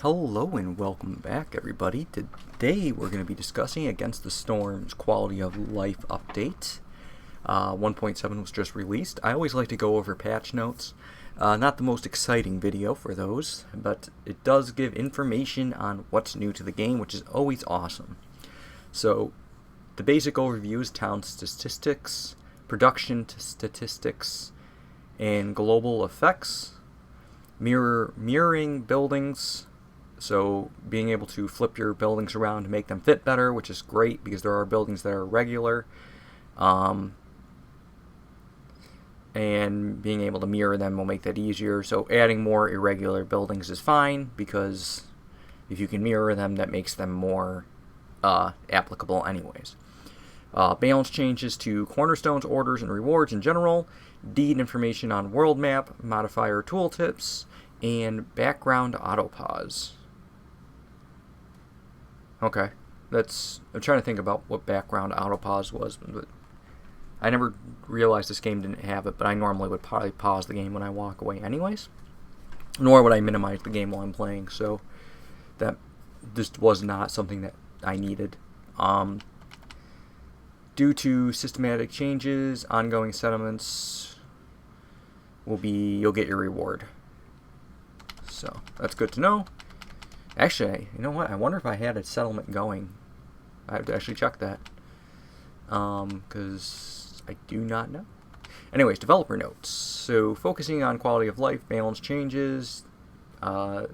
Hello and welcome back, everybody. Today we're going to be discussing Against the Storm's Quality of Life update. 1.7 was just released. I always like to go over patch notes. Not the most exciting video for those, but it does give information on what's new to the game, which is always awesome. So, the basic overview is town statistics, production statistics, and global effects. Mirroring buildings. So being able to flip your buildings around to make them fit better, which is great because there are buildings that are irregular. And being able to mirror them will make that easier. So adding more irregular buildings is fine because if you can mirror them, that makes them more applicable anyways. Balance changes to cornerstones, orders, and rewards in general. Deed information on world map, modifier tooltips, and background autopause. Okay, I'm trying to think about what background autopause was, but I never realized this game didn't have it, but I normally would probably pause the game when I walk away anyways. Nor would I minimize the game while I'm playing, so that just was not something that I needed. Due to systematic changes, ongoing settlements you'll get your reward. So, that's good to know. Actually, you know what? I wonder if I had a settlement going. I have to actually check that. Because I do not know. Anyways, developer notes. So, focusing on quality of life, balance changes. With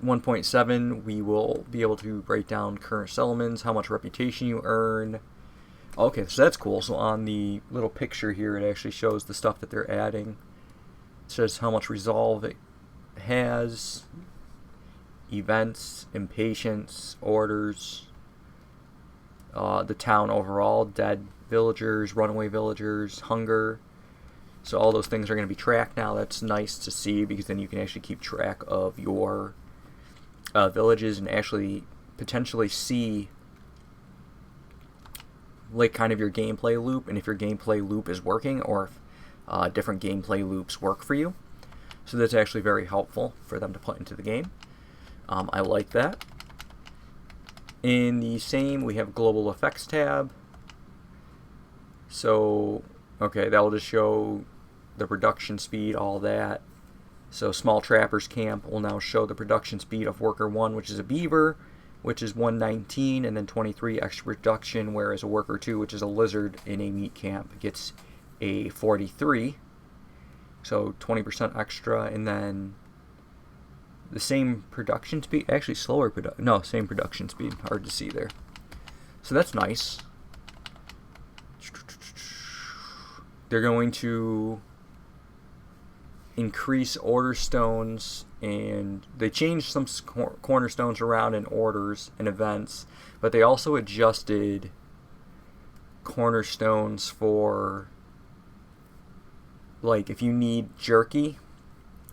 1.7, we will be able to break down current settlements, how much reputation you earn. Okay, so that's cool. So, on the little picture here, it actually shows the stuff that they're adding. It says how much resolve it has. Events, impatience, orders, the town overall, dead villagers, runaway villagers, hunger. So all those things are going to be tracked now. That's nice to see because then you can actually keep track of your villages and actually potentially see like kind of your gameplay loop and if your gameplay loop is working or if different gameplay loops work for you. So that's actually very helpful for them to put into the game. I like that. In the same, we have Global Effects tab. So, okay, that will just show the production speed, all that. So, Small Trappers Camp will now show the production speed of Worker 1, which is a beaver, which is 119, and then 23 extra production, whereas a Worker 2, which is a lizard in a meat camp, gets a 43. So, 20% extra, and then the same production speed, actually slower same production speed, hard to see there. So that's nice. They're going to increase order stones, and they changed some cornerstones around in orders and events, but they also adjusted cornerstones for, like, if you need jerky.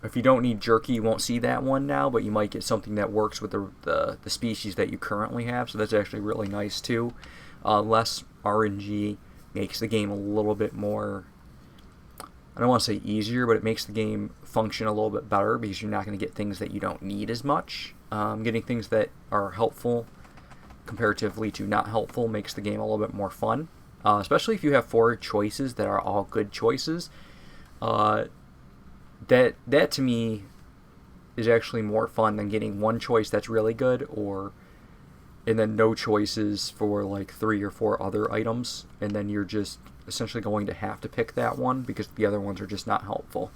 If you don't need jerky, you won't see that one now, but you might get something that works with the species that you currently have, so that's actually really nice too. Less RNG makes the game a little bit more, I don't want to say easier, but it makes the game function a little bit better because you're not going to get things that you don't need as much. Getting things that are helpful comparatively to not helpful makes the game a little bit more fun, especially if you have 4 choices that are all good choices. That to me is actually more fun than getting one choice that's really good and then no choices for like 3 or 4 other items, and then you're just essentially going to have to pick that one because the other ones are just not helpful.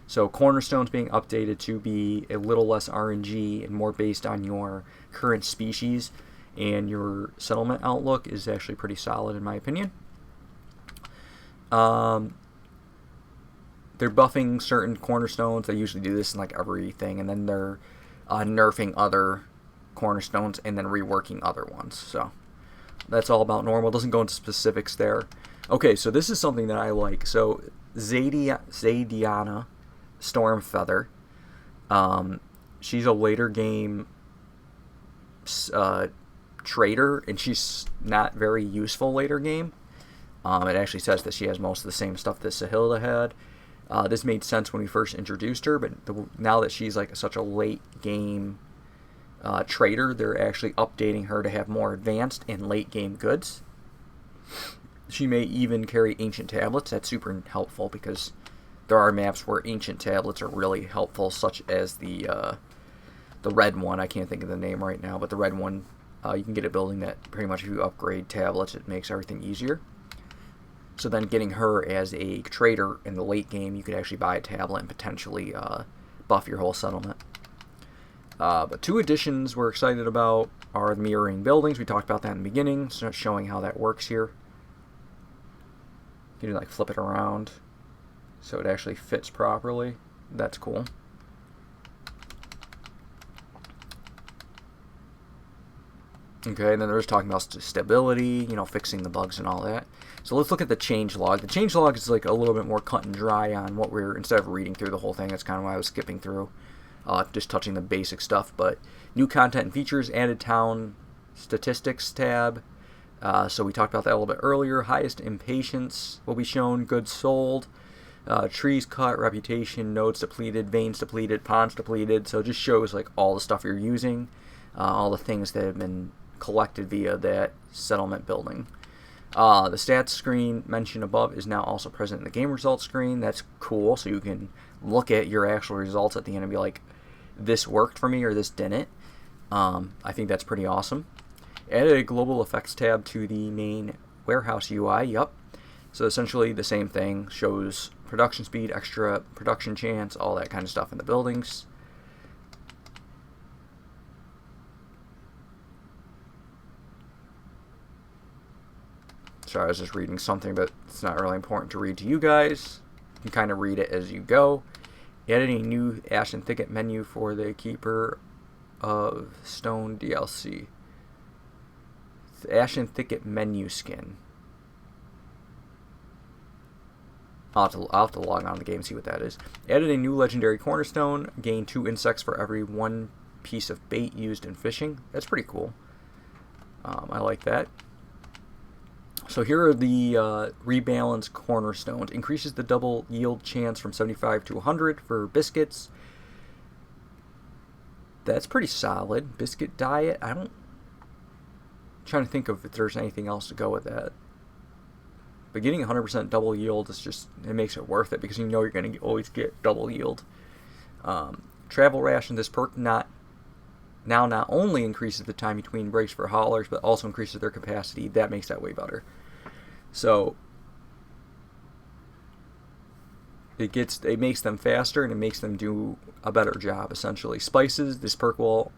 So cornerstones being updated to be a little less RNG and more based on your current species and your settlement outlook is actually pretty solid in my opinion. They're buffing certain cornerstones. They usually do this in like everything, and then they're nerfing other cornerstones and then reworking other ones. So that's all about normal. Doesn't go into specifics there. Okay, so this is something that I like. So Zadiana Stormfeather, she's a later game trader, and she's not very useful later game. It actually says that she has most of the same stuff that Sahilda had. This made sense when we first introduced her, but now that she's like such a late game trader, they're actually updating her to have more advanced and late game goods. She may even carry ancient tablets. That's super helpful because there are maps where ancient tablets are really helpful, such as the red one. I can't think of the name right now, but the red one, you can get a building that pretty much if you upgrade tablets, it makes everything easier. So then getting her as a trader in the late game, you could actually buy a tablet and potentially buff your whole settlement. But 2 additions we're excited about are the mirroring buildings. We talked about that in the beginning, so showing how that works here. You can like flip it around so it actually fits properly. That's cool. Okay, and then they're just talking about stability, you know, fixing the bugs and all that. So let's look at the change log. The change log is like a little bit more cut and dry on what we're, instead of reading through the whole thing, that's kind of why I was skipping through, just touching the basic stuff. But new content and features, added town statistics tab. So we talked about that a little bit earlier. Highest impatience will be shown, goods sold, trees cut, reputation, nodes depleted, veins depleted, ponds depleted. So it just shows like all the stuff you're using, all the things that have been collected via that settlement building. The stats screen mentioned above is now also present in the game results screen. That's cool, so you can look at your actual results at the end and be like, this worked for me or this didn't. I think that's pretty awesome. Added a global effects tab to the main warehouse UI. Yup. So essentially the same thing. Shows production speed, extra production chance, all that kind of stuff in the buildings. Sorry, I was just reading something, but it's not really important to read to you guys. You can kind of read it as you go. Added a new Ashen Thicket menu for the Keeper of Stone DLC. The Ashen Thicket menu skin. I'll have to log on to the game and see what that is. Added a new legendary cornerstone. Gain 2 insects for every 1 piece of bait used in fishing. That's pretty cool. I like that. So here are the rebalance cornerstones. Increases the double yield chance from 75 to 100 for biscuits. That's pretty solid. Biscuit diet. I'm trying to think of if there's anything else to go with that. But getting 100% double yield is just, it makes it worth it because you know you're going to always get double yield. Travel ration. This perk not only increases the time between breaks for haulers, but also increases their capacity. That makes that way better. So it makes them faster and it makes them do a better job, essentially. Spices. This perk will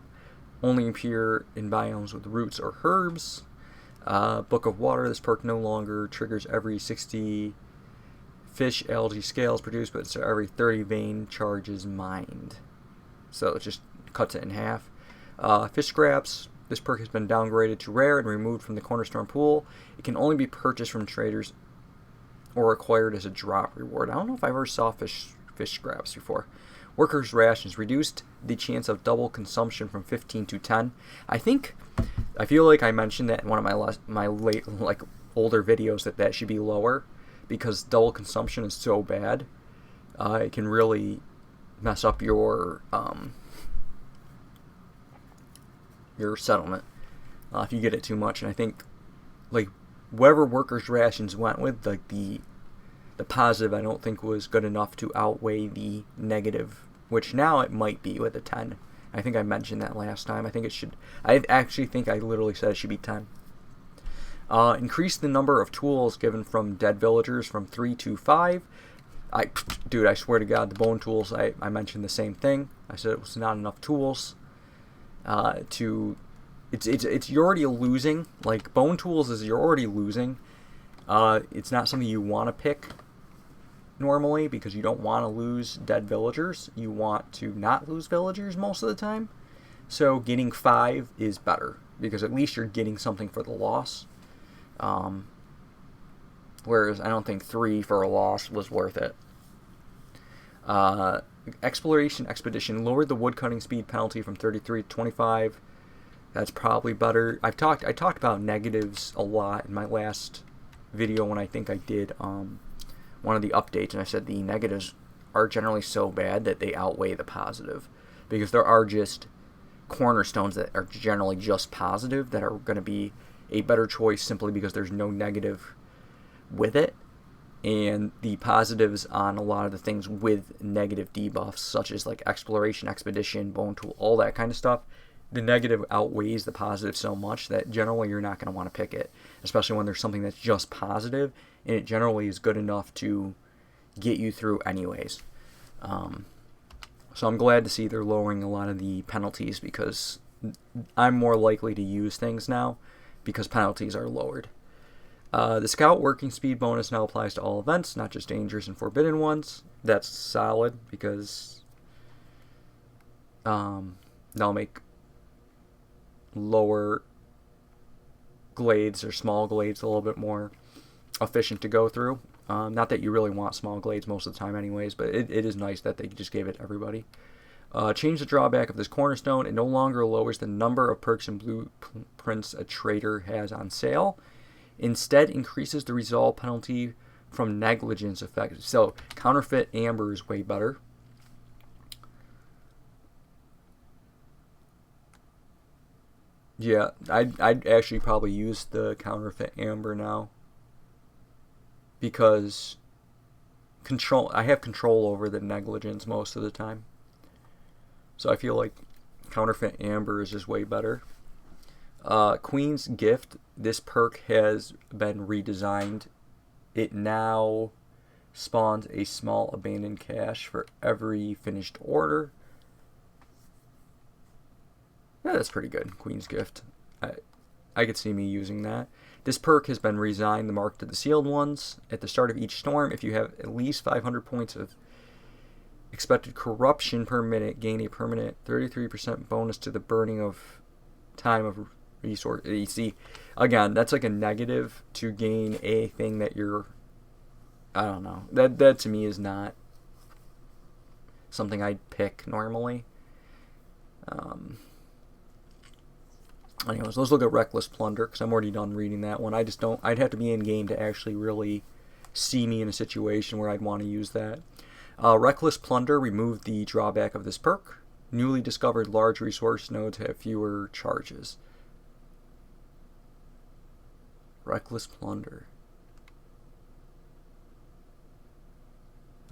only appear in biomes with roots or herbs. Book of Water. This perk no longer triggers every 60 fish algae scales produced, but it's every 30 vein charges mined. So it just cuts it in half. Fish scraps. This perk has been downgraded to rare and removed from the Cornerstone pool. It can only be purchased from traders or acquired as a drop reward. I don't know if I ever saw fish scraps before. Workers' rations. Reduced the chance of double consumption from 15 to 10. I feel like I mentioned that in one of my older videos that should be lower because double consumption is so bad. It can really mess up your settlement if you get it too much. And I think like wherever workers' rations went with, like the positive I don't think was good enough to outweigh the negative, which now it might be with a 10. I think I mentioned that last time. I actually think I literally said it should be 10. Increase the number of tools given from dead villagers from 3 to 5. Dude, I swear to God, the bone tools, I mentioned the same thing. I said it was not enough tools. You're already losing. Like, bone tools is you're already losing. It's not something you want to pick normally because you don't want to lose dead villagers. You want to not lose villagers most of the time. So getting 5 is better because at least you're getting something for the loss. Whereas I don't think 3 for a loss was worth it. Exploration Expedition lowered the woodcutting speed penalty from 33 to 25. That's probably better. I talked about negatives a lot in my last video when I think I did one of the updates, and I said the negatives are generally so bad that they outweigh the positive, because there are just cornerstones that are generally just positive that are going to be a better choice simply because there's no negative with it. And the positives on a lot of the things with negative debuffs, such as like exploration, expedition, bone tool, all that kind of stuff, the negative outweighs the positive so much that generally you're not going to want to pick it, especially when there's something that's just positive and it generally is good enough to get you through anyways. So I'm glad to see they're lowering a lot of the penalties, because I'm more likely to use things now because penalties are lowered. The Scout working speed bonus now applies to all events, not just dangerous and forbidden ones. That's solid, because that'll make lower glades or small glades a little bit more efficient to go through. Not that you really want small glades most of the time anyways, but it is nice that they just gave it to everybody. Change the drawback of this cornerstone. It no longer lowers the number of perks and blueprints a trader has on sale. Instead, increases the resolve penalty from negligence effect. So, counterfeit amber is way better. Yeah, I'd actually probably use the counterfeit amber now, because I have control over the negligence most of the time. So I feel like counterfeit amber is just way better. Queen's Gift, this perk has been redesigned. It now spawns a small abandoned cache for every finished order. Yeah, that's pretty good. Queen's Gift. I could see me using that. This perk has been resigned, the mark to the sealed ones. At the start of each storm, if you have at least 500 points of expected corruption per minute, gain a permanent 33% bonus to the burning of time of resource. You see, again, that's like a negative to gain a thing that you're, I don't know. That to me is not something I'd pick normally. Anyways, let's look at Reckless Plunder, because I'm already done reading that one. I'd have to be in game to actually really see me in a situation where I'd want to use that. Reckless Plunder removed the drawback of this perk. Newly discovered large resource nodes have fewer charges. Reckless Plunder.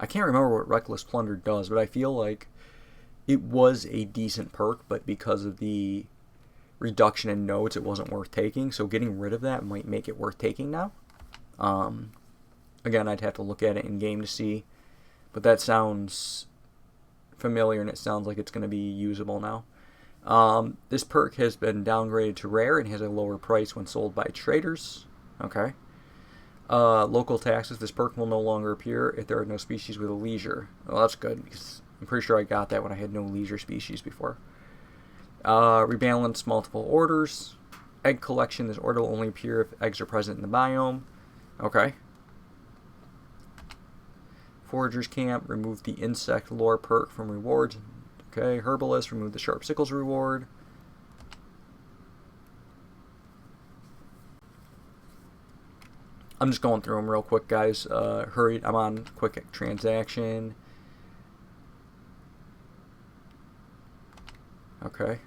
I can't remember what Reckless Plunder does, but I feel like it was a decent perk, but because of the reduction in nodes, it wasn't worth taking. So getting rid of that might make it worth taking now. Again, I'd have to look at it in game to see, but that sounds familiar and it sounds like it's going to be usable now. This perk has been downgraded to rare and has a lower price when sold by traders. Okay. Local taxes. This perk will no longer appear if there are no species with a leisure. Well, that's good, because I'm pretty sure I got that when I had no leisure species before. Rebalance multiple orders. Egg collection. This order will only appear if eggs are present in the biome. Okay. Forager's Camp. Remove the insect lore perk from rewards. Okay. Herbalist. Remove the sharp sickles reward. I'm just going through them real quick, guys. Hurried. I'm on quick transaction. Okay.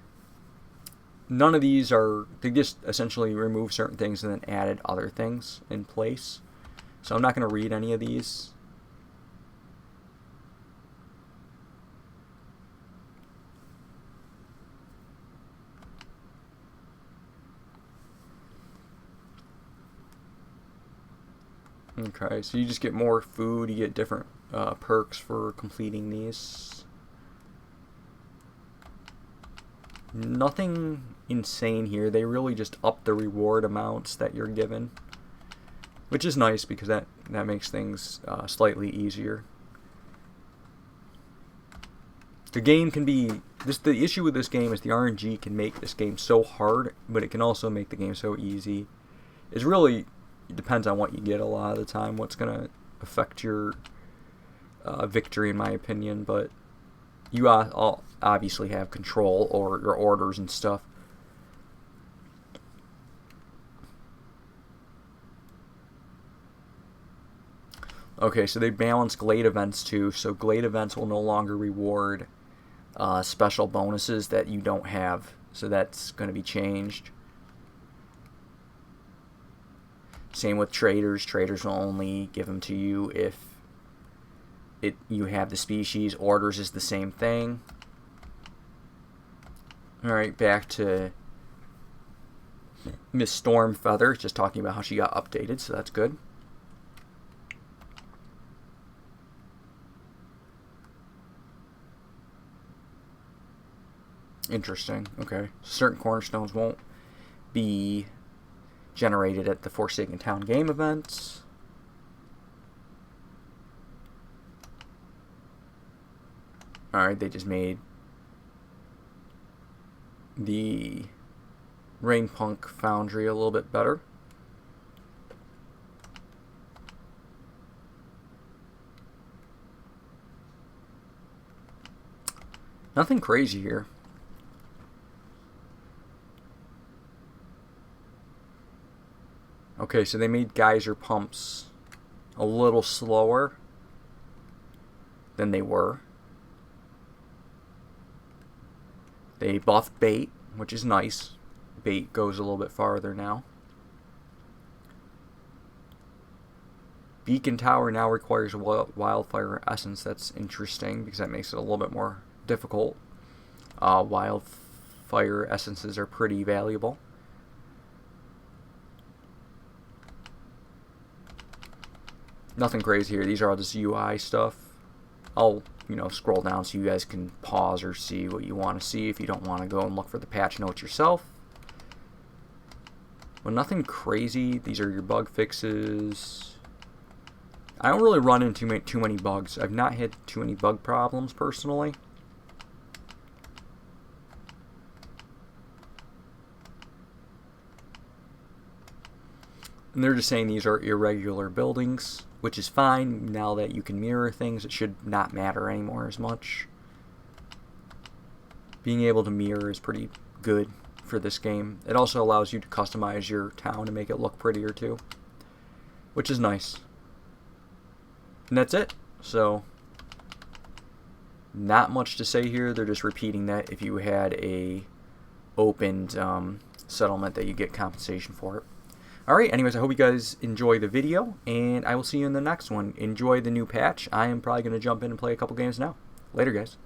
None of these are, they just essentially removed certain things and then added other things in place. So I'm not going to read any of these. Okay, so you just get more food, you get different perks for completing these. Nothing insane here. They really just up the reward amounts that you're given, which is nice because that makes things slightly easier. The game can be the issue with this game is the RNG can make this game so hard, but it can also make the game so easy. It depends on what you get a lot of the time, what's going to affect your victory, in my opinion, but you all obviously have control over your orders and stuff. Okay, so they balance Glade events too. So Glade events will no longer reward special bonuses that you don't have. So that's going to be changed. Same with traders. Traders will only give them to you if you have the species. Orders is the same thing. Alright, back to Miss Stormfeather, just talking about how she got updated, so that's good. Interesting. Okay. Certain cornerstones won't be generated at the Forsaken Town game events. Alright, they just made the Rainpunk Foundry a little bit better. Nothing crazy here. Okay, so they made geyser pumps a little slower than they were. They buffed bait, which is nice. Bait goes a little bit farther now. Beacon Tower now requires wildfire essence. That's interesting because that makes it a little bit more difficult. Wildfire essences are pretty valuable. Nothing crazy here. These are all just UI stuff. I'll, scroll down so you guys can pause or see what you want to see if you don't want to go and look for the patch notes yourself. But nothing crazy. These are your bug fixes. I don't really run into too many bugs. I've not had too many bug problems personally. And they're just saying these are irregular buildings, which is fine. Now that you can mirror things, it should not matter anymore as much. Being able to mirror is pretty good for this game. It also allows you to customize your town and make it look prettier too, which is nice. And that's it. So, not much to say here. They're just repeating that if you had a opened settlement that you get compensation for it. Alright, anyways, I hope you guys enjoy the video, and I will see you in the next one. Enjoy the new patch. I am probably going to jump in and play a couple games now. Later, guys.